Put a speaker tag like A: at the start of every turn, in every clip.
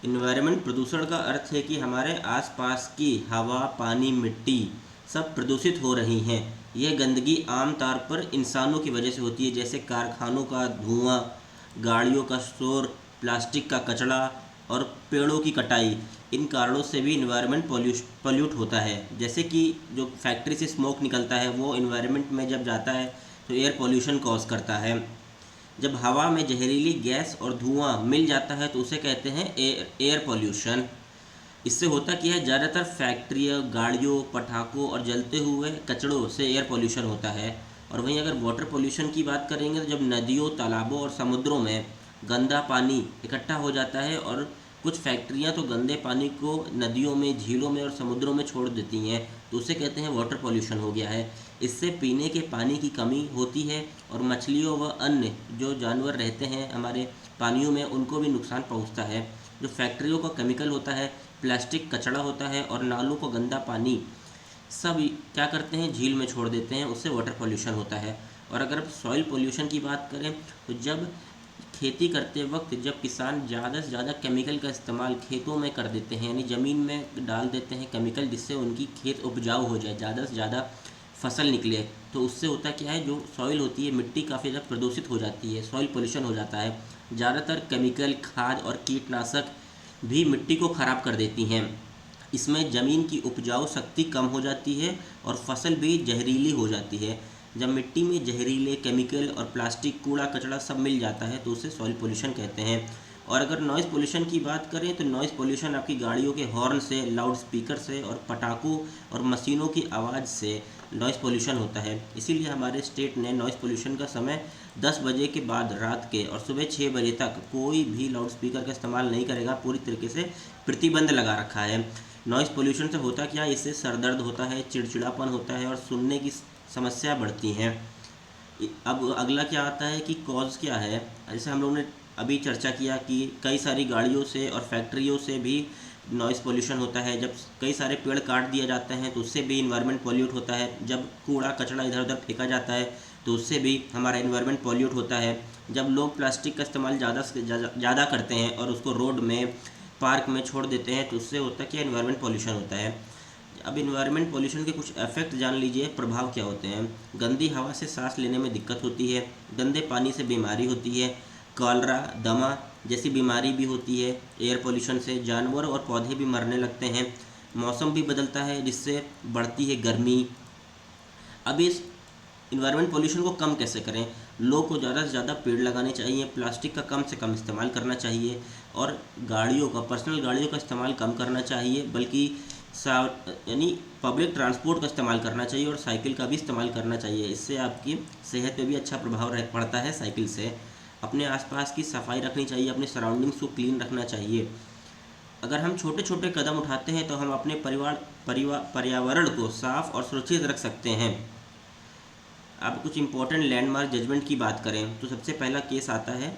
A: Environment प्रदूषण का अर्थ है कि हमारे आसपास की हवा, पानी, मिट्टी सब प्रदूषित हो रही हैं। यह गंदगी आमतौर पर इंसानों की वजह से होती है, जैसे कारखानों का धुआं, गाड़ियों का शोर, प्लास्टिक का कचरा और पेड़ों की कटाई। इन कारणों से भी इन्वायरमेंट पॉल्यूट होता है। जैसे कि जो फैक्ट्री से स्मोक निकलता है वो इन्वायरमेंट में जब जाता है तो एयर पॉल्यूशन कॉज करता है। जब हवा में जहरीली गैस और धुआं मिल जाता है तो उसे कहते हैं एयर पॉल्यूशन। इससे होता क्या है, ज़्यादातर फैक्ट्रियों, गाड़ियों, पटाखों और जलते हुए कचड़ों से एयर पॉल्यूशन होता है। और वहीं अगर वाटर पॉल्यूशन की बात करेंगे तो जब नदियों, तालाबों और समुद्रों में गंदा पानी इकट्ठा हो जाता है और कुछ फैक्ट्रियां तो गंदे पानी को नदियों में, झीलों में और समुद्रों में छोड़ देती हैं तो उसे कहते हैं वाटर पॉल्यूशन हो गया है। इससे पीने के पानी की कमी होती है और मछलियों व अन्य जो जानवर रहते हैं हमारे पानियों में उनको भी नुकसान पहुंचता है। जो फैक्ट्रियों का केमिकल होता है, प्लास्टिक कचरा होता है और नालों को गंदा पानी सब क्या करते हैं, झील में छोड़ देते हैं, उससे वाटर पॉल्यूशन होता है। और अगर सॉइल पॉल्यूशन की बात करें तो जब खेती करते वक्त जब किसान ज़्यादा से ज़्यादा केमिकल का इस्तेमाल खेतों में कर देते हैं, यानी ज़मीन में डाल देते हैं केमिकल जिससे उनकी खेत उपजाऊ हो जाए, ज़्यादा से ज़्यादा फसल निकले, तो उससे होता क्या है, जो सॉइल होती है, मिट्टी काफ़ी ज़्यादा प्रदूषित हो जाती है, सॉइल पोल्यूशन हो जाता है। ज़्यादातर केमिकल, खाद और कीटनाशक भी मिट्टी को ख़राब कर देती हैं। इसमें ज़मीन की उपजाऊ शक्ति कम हो जाती है और फसल भी जहरीली हो जाती है। जब मिट्टी में जहरीले केमिकल और प्लास्टिक, कूड़ा कचरा सब मिल जाता है तो उसे सॉइल पोल्यूशन कहते हैं। और अगर नॉइज़ पोल्यूशन की बात करें तो नॉइज़ पोल्यूशन आपकी गाड़ियों के हॉर्न से, लाउड स्पीकर से और पटाखों और मशीनों की आवाज़ से नॉइज़ पोल्यूशन होता है। इसीलिए हमारे स्टेट ने नॉइज़ पोल्यूशन का समय 10 बजे के बाद रात के और सुबह 6 बजे तक कोई भी लाउड स्पीकर का इस्तेमाल नहीं करेगा, पूरी तरीके से प्रतिबंध लगा रखा है। नॉइज़ पोल्यूशन से होता क्या है, इससे सर दर्द होता है, चिड़चिड़ापन होता है और सुनने की समस्या बढ़ती हैं। अब अगला क्या आता है कि कॉज क्या है। जैसे हम लोगों ने अभी चर्चा किया कि कई सारी गाड़ियों से और फैक्ट्रियों से भी नॉइज़ पोल्यूशन होता है। जब कई सारे पेड़ काट दिए जाते हैं तो उससे भी इन्वायरमेंट पॉल्यूट होता है। जब कूड़ा कचरा इधर उधर फेंका जाता है तो उससे भी हमारा इन्वायरमेंट पॉल्यूट होता है। जब लोग प्लास्टिक का इस्तेमाल ज़्यादा से ज़्यादा करते हैं और उसको रोड में, पार्क में छोड़ देते हैं तो उससे होता क्या, इन्वायरमेंट पॉल्यूशन होता है। अब इन्वायरमेंट पॉल्यूशन के कुछ इफेक्ट जान लीजिए, प्रभाव क्या होते हैं। गंदी हवा से सांस लेने में दिक्कत होती है, गंदे पानी से बीमारी होती है, कॉलरा, दमा जैसी बीमारी भी होती है। एयर पॉल्यूशन से जानवर और पौधे भी मरने लगते हैं। मौसम भी बदलता है जिससे बढ़ती है गर्मी। अब इस इन्वायरमेंट पोल्यूशन को कम कैसे करें। लोग को ज़्यादा से ज़्यादा पेड़ लगाने चाहिए, प्लास्टिक का कम से कम इस्तेमाल करना चाहिए और गाड़ियों का, पर्सनल गाड़ियों का इस्तेमाल कम करना चाहिए, बल्कि यानी पब्लिक ट्रांसपोर्ट का इस्तेमाल करना चाहिए और साइकिल का भी इस्तेमाल करना चाहिए। इससे आपकी सेहत पे भी अच्छा प्रभाव पड़ता है साइकिल से। अपने आसपास की सफाई रखनी चाहिए, अपने सराउंडिंग्स को क्लीन रखना चाहिए। अगर हम छोटे छोटे कदम उठाते हैं तो हम अपने पर्यावरण को साफ और सुरक्षित रख सकते हैं। अब कुछ इंपॉर्टेंट लैंडमार्क जजमेंट की बात करें तो सबसे पहला केस आता है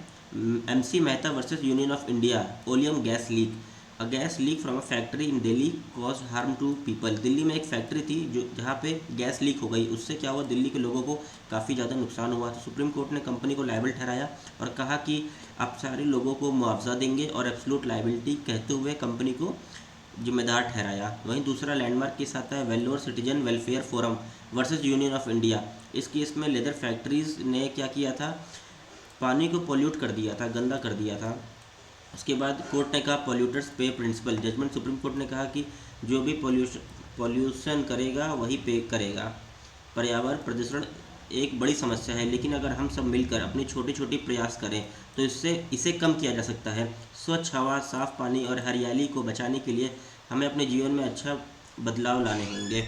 A: MC Mehta versus Union of India, oleum gas leak. A gas leak from a factory in Delhi cause harm to people. Delhi में एक फैक्ट्री थी जो जहाँ पे गैस लीक हो गई, उससे क्या हुआ, दिल्ली के लोगों को काफ़ी ज़्यादा नुकसान हुआ। तो सुप्रीम कोर्ट ने कंपनी को लायबल ठहराया और कहा कि आप सारे लोगों को मुआवजा देंगे और एब्सोल्यूट लायबिलिटी कहते हुए कंपनी को जिम्मेदार ठहराया। वहीं दूसरा लैंडमार्क केस आता है Vellore citizen welfare forum versus Union of India. इस केस में लेदर फैक्ट्रीज ने क्या किया था, पानी को पोल्यूट कर दिया था, गंदा कर दिया था। उसके बाद कोर्ट ने कहा पॉल्यूटर्स पे प्रिंसिपल। जजमेंट सुप्रीम कोर्ट ने कहा कि जो भी पॉल्यूशन करेगा वही पे करेगा। पर्यावरण प्रदूषण एक बड़ी समस्या है, लेकिन अगर हम सब मिलकर अपनी छोटी छोटी प्रयास करें तो इसे कम किया जा सकता है। स्वच्छ हवा, साफ पानी और हरियाली को बचाने के लिए हमें अपने जीवन में अच्छा बदलाव लाने होंगे।